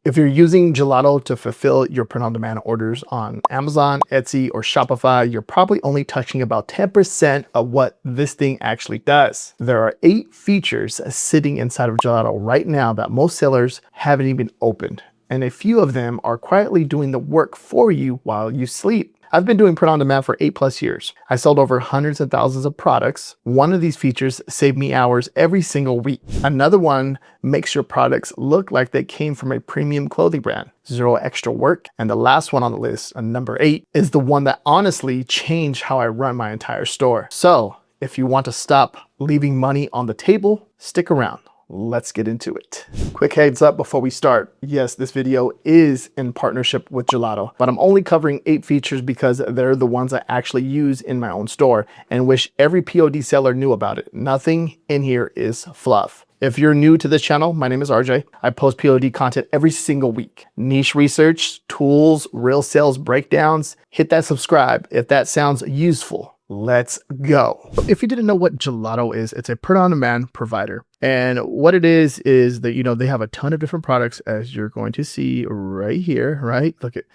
If you're using Gelato to fulfill your print-on-demand orders on Amazon, Etsy, or Shopify, you're probably only touching about 10% of what this thing actually does. There are 8 features sitting inside of Gelato right now that most sellers haven't even opened, and a few of them are quietly doing the work for you while you sleep. I've been doing print on demand for 8+ years. I sold over hundreds of thousands of products. One of these features saved me hours every single week. Another one makes your products look like they came from a premium clothing brand. 0 extra work. And the last one on the list, number 8, is the one that honestly changed how I run my entire store. So if you want to stop leaving money on the table, stick around. Let's get into it. Quick heads up before we start. Yes, this video is in partnership with Gelato, but I'm only covering 8 features because they're the ones I actually use in my own store and wish every POD seller knew about it. Nothing in here is fluff. If you're new to this channel, my name is RJ. I post POD content every single week. Niche research, tools, real sales breakdowns. Hit that subscribe if that sounds useful. Let's go. If you didn't know what Gelato is, it's a print-on-demand provider. And what it is that, they have a ton of different products, as you're going to see right here, right? Look at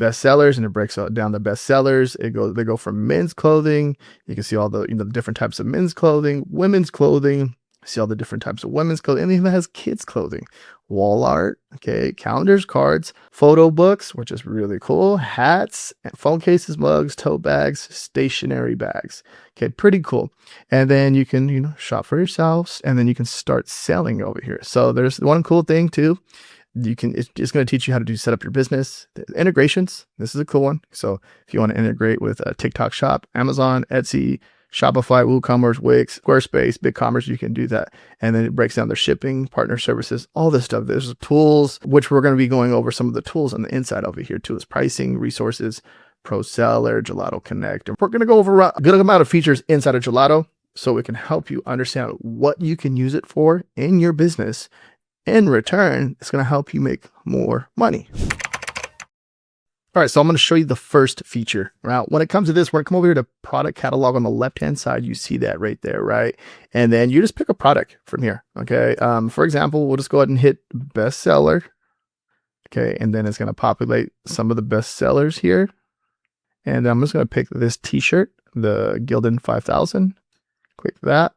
bestsellers, and it breaks down the bestsellers. They go from men's clothing. You can see all the, the different types of men's clothing, women's clothing. See all the different types of women's clothing, and it even has kids clothing, wall art, okay, calendars, cards, photo books, which is really cool, hats, phone cases, mugs, tote bags, stationery bags. Okay, pretty cool. And then you can, shop for yourselves, and then you can start selling over here. So there's one cool thing too. It's just going to teach you how to set up your business. The integrations. This is a cool one. So if you want to integrate with a TikTok shop, Amazon, Etsy, Shopify, WooCommerce, Wix, Squarespace, BigCommerce, you can do that. And then it breaks down their shipping, partner services, all this stuff. There's tools, which we're going to be going over some of the tools on the inside over here too. Is pricing, resources, Pro Seller, Gelato Connect. And we're going to go over a good amount of features inside of Gelato so it can help you understand what you can use it for in your business. In return, it's going to help you make more money. All right, so I'm going to show you the first feature. Now, when it comes to this, we're going to come over here to product catalog on the left-hand side. You see that right there, right? And then you just pick a product from here, okay? For example, we'll just go ahead and hit bestseller, okay? And then it's going to populate some of the bestsellers here. And I'm just going to pick this t-shirt, the Gildan 5000. Click that.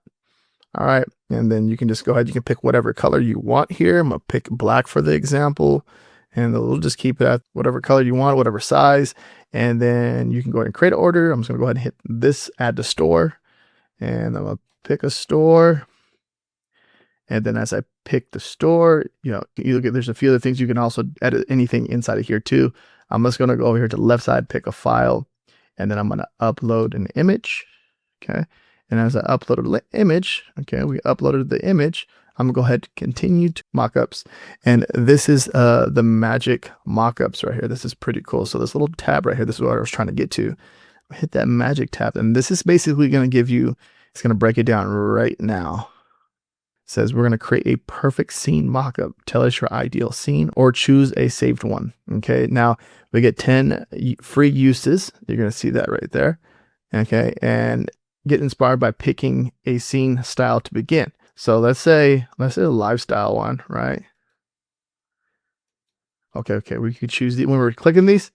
All right, and then you can just go ahead. You can pick whatever color you want here. I'm going to pick black for the example. And we'll just keep it at whatever color you want, whatever size. And then you can go ahead and create an order. I'm just going to go ahead and hit this, add to store. And I'm going to pick a store. And then as I pick the store, there's a few other things. You can also edit anything inside of here too. I'm just going to go over here to the left side, pick a file. And then I'm going to upload an image. Okay. And as I uploaded the image, okay, we uploaded the image. I'm gonna go ahead and continue to mockups. And this is the Magic Mockups right here. This is pretty cool. So this little tab right here, this is what I was trying to get to. Hit that magic tab. And this is basically gonna give you, it's gonna break it down right now. It says we're gonna create a perfect scene mockup. Tell us your ideal scene or choose a saved one. Okay, now we get 10 free uses. You're gonna see that right there. Okay, and get inspired by picking a scene style to begin. So let's say a lifestyle one, right? Okay, we could choose when we're clicking these,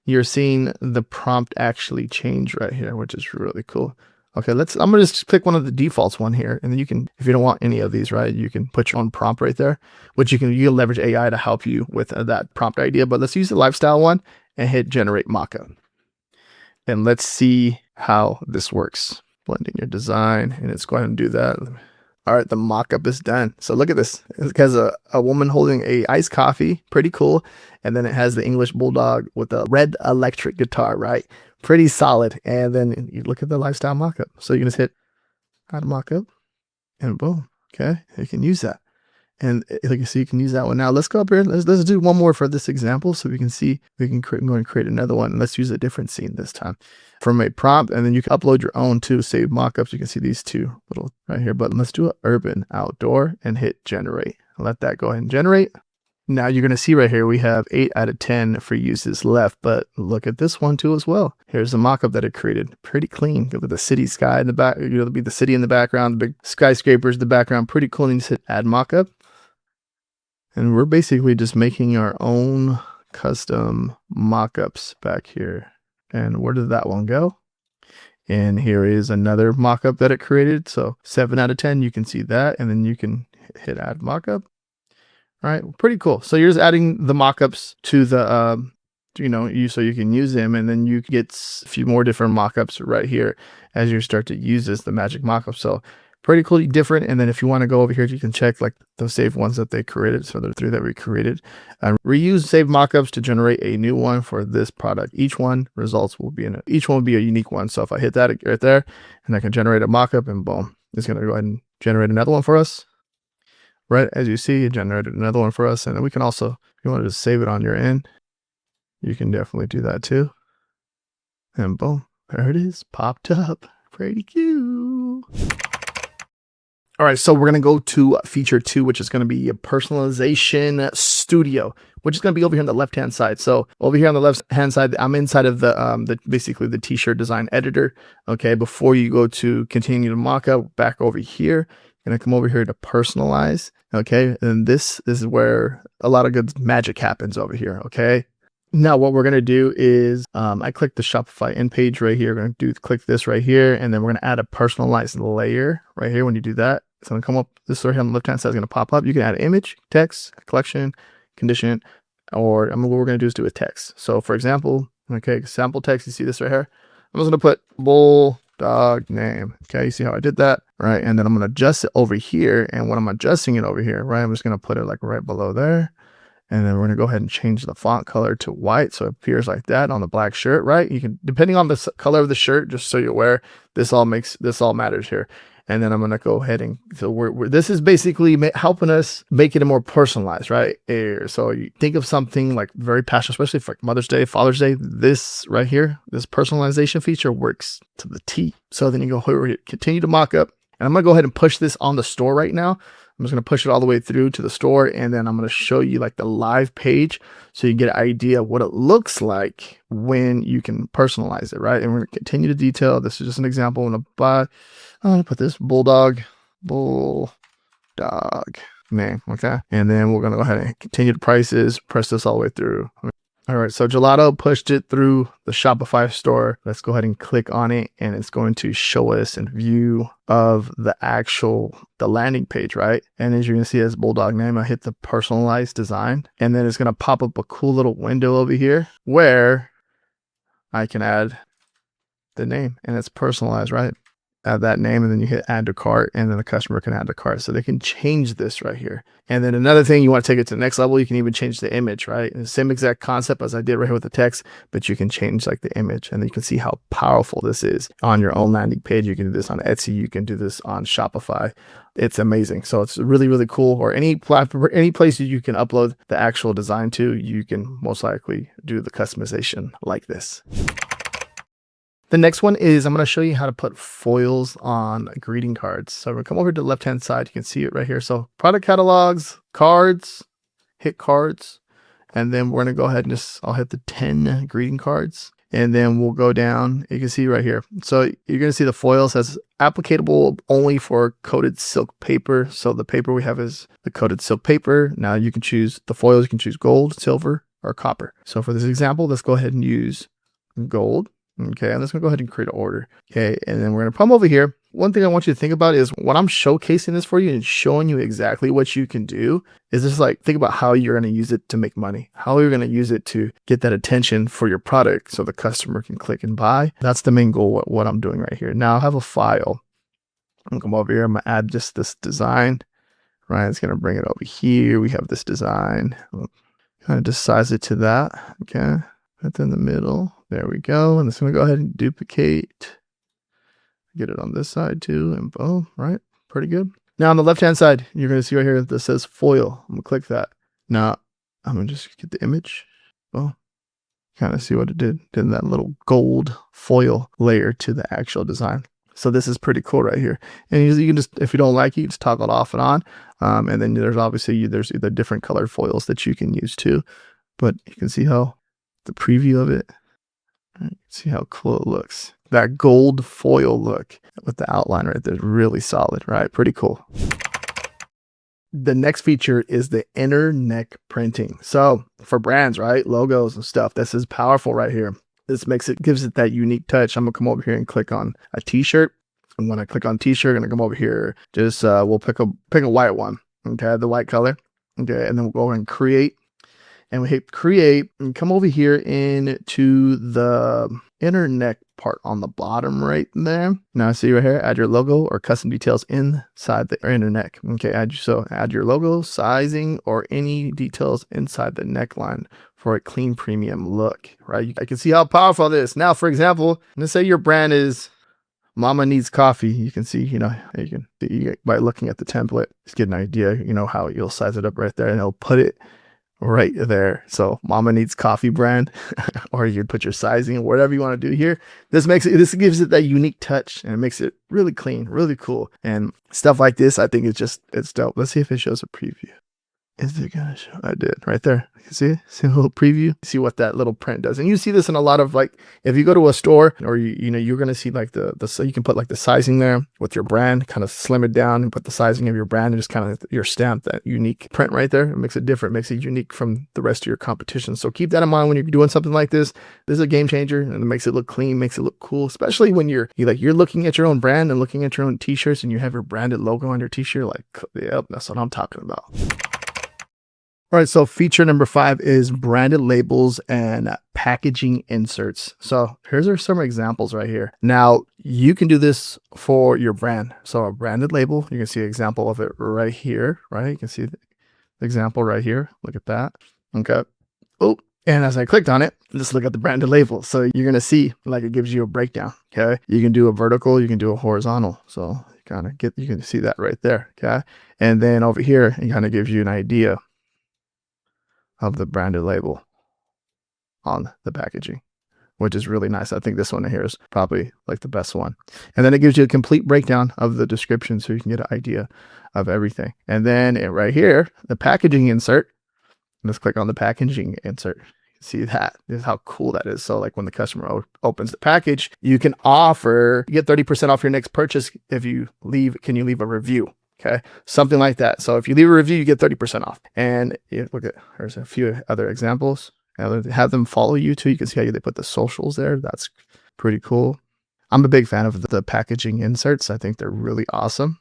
you're seeing the prompt actually change right here, which is really cool. Okay, I'm gonna just pick one of the defaults one here, and then you can, if you don't want any of these, right, you can put your own prompt right there, which you can leverage AI to help you with that prompt idea. But let's use the lifestyle one and hit generate mockup, and let's see how this works. Blend in your design, and it's going to do that. All right, the mockup is done. So look at this. It has a woman holding a iced coffee, pretty cool. And then it has the English Bulldog with a red electric guitar, right? Pretty solid. And then you look at the lifestyle mockup. So you can just hit add mockup, and boom. Okay, you can use that. And like you see, you can use that one. Now let's go up here. Let's do one more for this example, so we can see we can go and create another one. Let's use a different scene this time from a prompt, and then you can upload your own too. Save mockups. You can see these two little right here. But let's do an urban outdoor and hit generate. Let that go ahead and generate. Now you're going to see right here we have 8 out of 10 free uses left, but look at this one too as well. Here's the mockup that it created. Pretty clean. Look at the city sky in the back. There'll be the city in the background, the big skyscrapers in the background. Pretty cool. And you just hit add mockup. And we're basically just making our own custom mockups back here. And where did that one go? And here is another mockup that it created. So 7 out of 10, you can see that. And then you can hit add mockup. All right, pretty cool. So you're just adding the mockups to the, so you can use them, and then you get a few more different mockups right here as you start to use the Magic Mockup. So pretty cool, different. And then if you want to go over here, you can check like those saved ones that they created. So there are 3 that we created. Reuse saved mockups to generate a new one for this product. Each one results will be each one will be a unique one. So if I hit that right there, and I can generate a mockup, and boom, it's going to go ahead and generate another one for us. Right, as you see, it generated another one for us. And then we can also, if you want to just save it on your end, you can definitely do that too. And boom, there it is, popped up. Pretty cute. All right, so we're going to go to feature 2, which is going to be a personalization studio, which is going to be over here on the left-hand side. So over here on the left-hand side, I'm inside of the basically the t-shirt design editor. Okay, before you go to continue to mock up, back over here, going to come over here to personalize. Okay, and this is where a lot of good magic happens over here. Okay. Now what we're going to do is I click the Shopify end page right here. We're going to click this right here, and then we're going to add a personalized layer right here. When you do that, it's going to come up. This right here on the left hand side is going to pop up. You can add an image, text, collection, condition, or what we're going to do is do a text. So for example, okay, sample text, you see this right here. I'm just going to put bulldog name. Okay, you see how I did that, right? And then I'm going to adjust it over here, and when I'm adjusting it over here, right, I'm just going to put it like right below there. And then we're going to go ahead and change the font color to white, so it appears like that on the black shirt, right? You can, depending on the color of the shirt, just so you're aware, this all matters here. And then I'm going to go ahead and, so this is basically helping us make it more personalized, right? So you think of something like very passionate, especially for Mother's Day, Father's Day, this right here, this personalization feature works to the T. So then you go continue to mock up, and I'm going to go ahead and push this on the store right now. I'm just going to push it all the way through to the store, and then I'm going to show you like the live page so you get an idea of what it looks like when you can personalize it, right? And we're going to continue to detail. This is just an example. I'm going to put this bulldog name, okay? And then we're going to go ahead and continue the prices, press this all the way through. All right, so Gelato pushed it through the Shopify store. Let's go ahead and click on it, and it's going to show us a view of the landing page, right? And as you're gonna see, as bulldog name, I hit the personalized design, and then it's gonna pop up a cool little window over here where I can add the name, and it's personalized, right? Add that name, and then you hit add to cart, and then the customer can add to cart. So they can change this right here. And then another thing, you want to take it to the next level, you can even change the image, right? And the same exact concept as I did right here with the text, but you can change like the image, and then you can see how powerful this is on your own landing page. You can do this on Etsy, you can do this on Shopify. It's amazing. So it's really, really cool. Or any platform, any place you can upload the actual design to, you can most likely do the customization like this. The next one is I'm going to show you how to put foils on greeting cards. So we're going to come over to the left-hand side. You can see it right here. So product catalogs, cards, hit cards. And then we're going to go ahead and I'll hit the 10 greeting cards. And then we'll go down. You can see right here. So you're going to see the foil says applicable only for coated silk paper. So the paper we have is the coated silk paper. Now you can choose the foils. You can choose gold, silver, or copper. So for this example, let's go ahead and use gold. Okay, I'm just gonna go ahead and create an order. Okay, and then we're gonna come over here. One thing I want you to think about is when I'm showcasing this for you and showing you exactly what you can do, is just like, think about how you're gonna use it to make money, how you're gonna use it to get that attention for your product so the customer can click and buy. That's the main goal, what I'm doing right here. Now I have a file. I'm gonna come over here, I'm gonna add just this design, right? It's gonna bring it over here. We have this design. Kind of just size it to that, okay? Right in the middle. There we go. And this I'm gonna go ahead and duplicate. Get it on this side too, and boom, right? Pretty good. Now on the left-hand side, you're gonna see right here that says foil. I'm gonna click that. Now I'm gonna just get the image. Well, kind of see what it did. Did that little gold foil layer to the actual design. So this is pretty cool right here. And you can just, if you don't like it, you just toggle it off and on. And then there's obviously there's the different colored foils that you can use too. But you can see how the preview of it. See how cool it looks. That gold foil look with the outline right there is really solid, right? Pretty cool. The next feature is the inner neck printing. So for brands, right, logos and stuff, this is powerful right here. This gives it that unique touch. I'm gonna come over here and click on a t-shirt. And when I click on t-shirt, I'm gonna come over here, just we'll pick a white one, okay, the white color, okay, and then we'll go and create, and we hit create and come over here into the inner neck part on the bottom right there. Now see right here, add your logo or custom details inside the inner neck. Okay, add your logo, sizing, or any details inside the neckline for a clean premium look, right? I can see how powerful this is. Now, for example, let's say your brand is Mama Needs Coffee. You can see, you can see by looking at the template, just get an idea, how you'll size it up right there, and it'll put it right there. So Mama Needs Coffee brand, or you'd put your sizing, whatever you want to do here. This gives it that unique touch, and it makes it really clean, really cool. And stuff like this, I think it's dope. Let's see if it shows a preview. Is it gonna show? I did right there. You see a little preview. See what that little print does, and you see this in a lot of, like, if you go to a store, or you're gonna see like so you can put like the sizing there with your brand, kind of slim it down and put the sizing of your brand and just kind of your stamp, that unique print right there. It makes it different, makes it unique from the rest of your competition. So keep that in mind when you're doing something like this. This is a game changer, and it makes it look clean, makes it look cool, especially when you're looking at your own brand and looking at your own t-shirts, and you have your branded logo on your t-shirt. Like, yep, that's what I'm talking about. All right, so feature number 5 is branded labels and packaging inserts. So here's some examples right here. Now, you can do this for your brand. So a branded label, you can see an example of it right here, right? You can see the example right here. Look at that. Okay. Oh, and as I clicked on it, just look at the branded label. So you're going to see, like, it gives you a breakdown. Okay. You can do a vertical, you can do a horizontal. So you can see that right there. Okay. And then over here, it kind of gives you an idea of the branded label on the packaging, which is really nice. I think this one here is probably like the best one. And then it gives you a complete breakdown of the description, so you can get an idea of everything. And then right here, the packaging insert. Let's click on the packaging insert. See that? This is how cool that is. So like when the customer opens the package, you get 30% off your next purchase if you leave a review. Okay, something like that. So if you leave a review, you get 30% off. And there's a few other examples. Have them follow you too. You can see how they put the socials there. That's pretty cool. I'm a big fan of the packaging inserts. I think they're really awesome.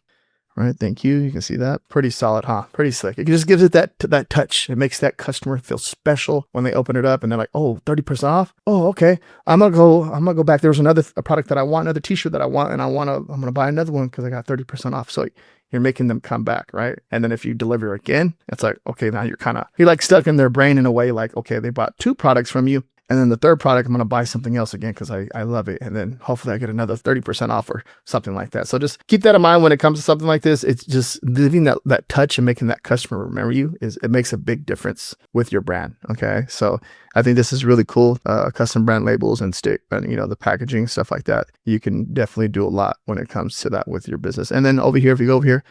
Right, thank you. You can see that. Pretty solid, huh? Pretty slick. It just gives it that touch. It makes that customer feel special when they open it up and they're like, oh, 30% off? Oh, okay. I'm gonna go back. There's a product that I want, another t-shirt that I want, and I'm gonna buy another one because I got 30% off. So you're making them come back, right? And then if you deliver again, it's like, okay, now you're like stuck in their brain in a way, like, okay, they bought 2 products from you, and then the third product, I'm going to buy something else again because I love it. And then hopefully I get another 30% off or something like that. So just keep that in mind when it comes to something like this. It's just leaving that touch and making that customer remember you, it makes a big difference with your brand. Okay. So I think this is really cool. Custom brand labels and the packaging, stuff like that. You can definitely do a lot when it comes to that with your business. And then over here, if you go over here,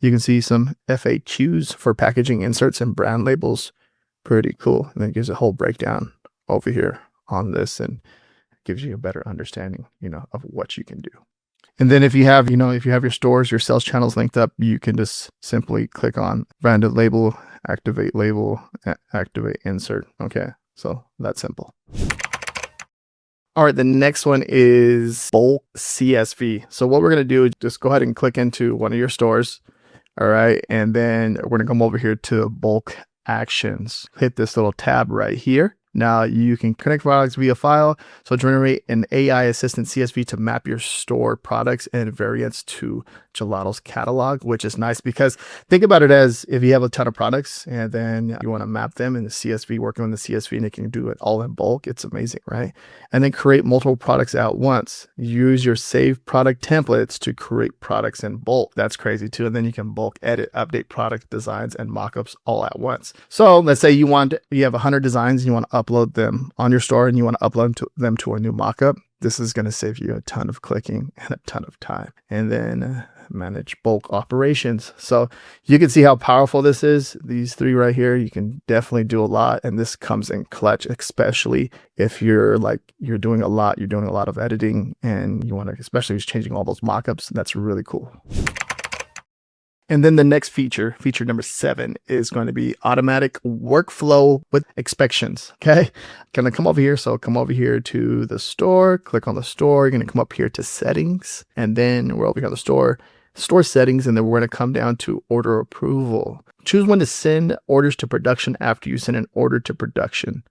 you can see some FAQs for packaging inserts and brand labels. Pretty cool. And then it gives a whole breakdown over here on this and gives you a better understanding, of what you can do. And then if you have your stores, your sales channels linked up, you can just simply click on branded label, activate insert. Okay. So that's simple. All right. The next one is bulk CSV. So what we're going to do is just go ahead and click into one of your stores. All right. And then we're going to come over here to bulk actions. Hit this little tab right here. Now you can connect products via file. So generate an AI assistant CSV to map your store products and variants to Gelato's catalog, which is nice because think about it as if you have a ton of products and then you want to map them in the CSV, working on the CSV, and it can do it all in bulk. It's amazing, right? And then create multiple products at once. Use your saved product templates to create products in bulk. That's crazy too. And then you can bulk edit, update product designs and mockups all at once. So let's say you have 100 designs and you want to upload them on your store and you want to upload them to a new mockup. This is going to save you a ton of clicking and a ton of time. And then manage bulk operations. So you can see how powerful this is. These 3 right here, you can definitely do a lot. And this comes in clutch, especially if you're doing a lot of editing and you want to, especially changing all those mockups. That's really cool. And then the next feature, feature number 7, is going to be automatic workflow with inspections. Okay. Gonna come over here. So come over here to the store, click on the store. You're going to come up here to settings. And then we're over here on the store settings. And then we're going to come down to order approval. Choose when to send orders to production after you send an order to production.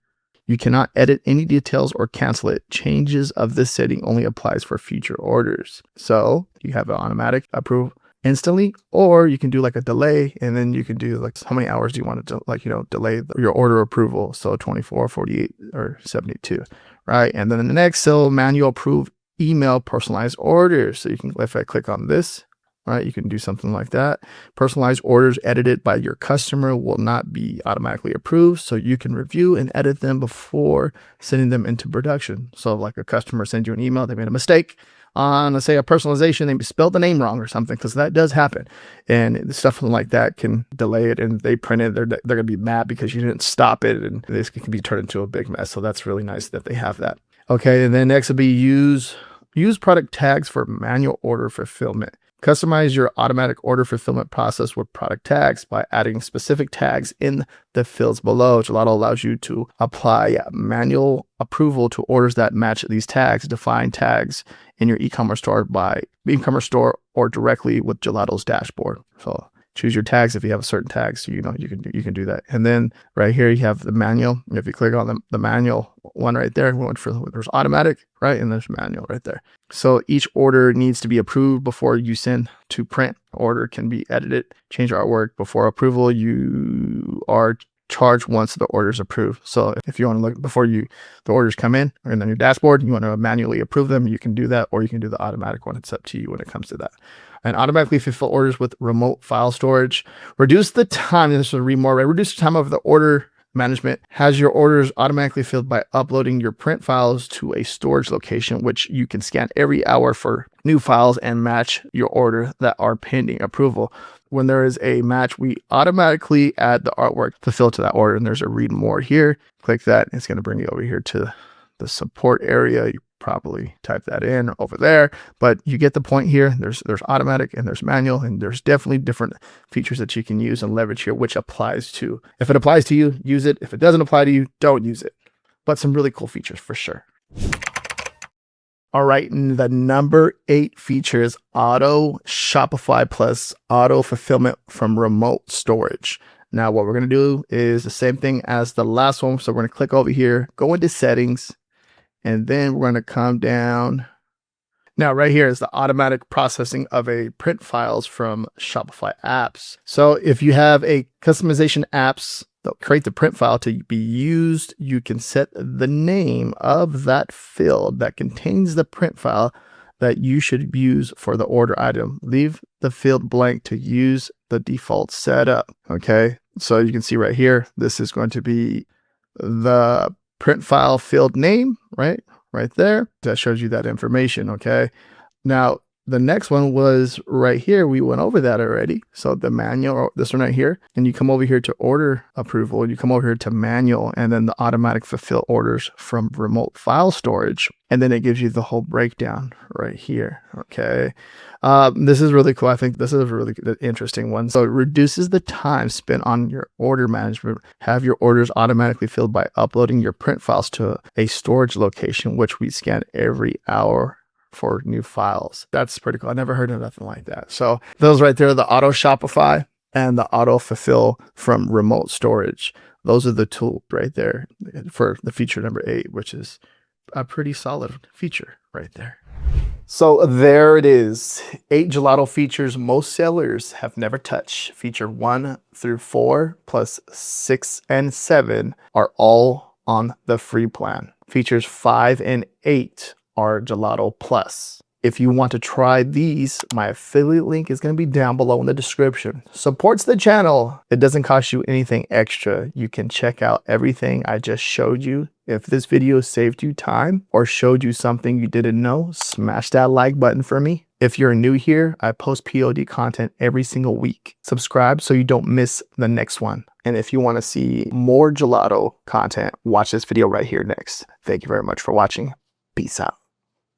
You cannot edit any details or cancel it. Changes of this setting only applies for future orders. So you have an automatic approve instantly, or you can do like a delay, and then you can do like how many hours do you want to delay your order approval. So 24, 48, or 72, right? And then the next, so manual approve email personalized orders. So you can, if I click on this, right, you can do something like that. Personalized orders edited by your customer will not be automatically approved, so you can review and edit them before sending them into production. So like a customer sends you an email, they made a mistake on, let's say, a personalization, they spelled the name wrong or something, because that does happen. And stuff like that can delay it, and they print it, they're going to be mad because you didn't stop it, and this can be turned into a big mess. So that's really nice that they have that. Okay, and then next will be use product tags for manual order fulfillment. Customize your automatic order fulfillment process with product tags by adding specific tags in the fields below. Gelato allows you to apply manual approval to orders that match these tags. Define tags in your e-commerce store or directly with Gelato's dashboard. So choose your tags if you have a certain tag, so you can do that. And then right here you have the manual. If you click on the manual one right there, there's automatic, right, and there's manual right there. So each order needs to be approved before you send to print. Order can be edited, change artwork before approval. You are charged once the order is approved. So if you want to look before the orders come in and then your dashboard, you want to manually approve them, you can do that, or you can do the automatic one. It's up to you when it comes to that. And automatically fulfill orders with remote file storage. Reduce the time. This will read more. Right? Reduce the time of the order management. Has your orders automatically filled by uploading your print files to a storage location, which you can scan every hour for new files and match your order that are pending approval. When there is a match, we automatically add the artwork fulfilled to that order. And there's a read more here. Click that. It's going to bring you over here to the support area. You probably type that in over there, but you get the point here. There's automatic and there's manual, and there's definitely different features that you can use and leverage here, which applies to, if it applies to you, use it. If it doesn't apply to you, don't use it. But some really cool features for sure. All right, and the number 8 feature is auto Shopify plus auto fulfillment from remote storage. Now what we're going to do is the same thing as the last one. So we're going to click over here, go into settings, and then we're going to come down. Now, right here is the automatic processing of a print files from Shopify apps. So if you have a customization apps that create the print file to be used, you can set the name of that field that contains the print file that you should use for the order item. Leave the field blank to use the default setup. Okay. So you can see right here, this is going to be the print file field name, right there. That shows you that information. Okay. Now the next one was right here. We went over that already. So the manual, this one right here, and you come over here to order approval, you come over here to manual, and then the automatic fulfill orders from remote file storage. And then it gives you the whole breakdown right here. Okay. This is really cool. I think this is a really interesting one. So it reduces the time spent on your order management. Have your orders automatically filled by uploading your print files to a storage location, which we scan every hour for new files. That's pretty cool. I never heard of nothing like that. So those right there, the auto Shopify and the auto fulfill from remote storage. Those are the tools right there for the feature number 8, which is a pretty solid feature right there. So there it is. 8 Gelato features most sellers have never touched. Feature 1 through 4 plus 6 and 7 are all on the free plan. Features 5 and 8 are Gelato Plus. If you want to try these, my affiliate link is going to be down below in the description. Supports the channel. It doesn't cost you anything extra. You can check out everything I just showed you. If this video saved you time or showed you something you didn't know, smash that like button for me. If you're new here, I post POD content every single week. Subscribe so you don't miss the next one. And if you want to see more Gelato content, watch this video right here next. Thank you very much for watching. Peace out.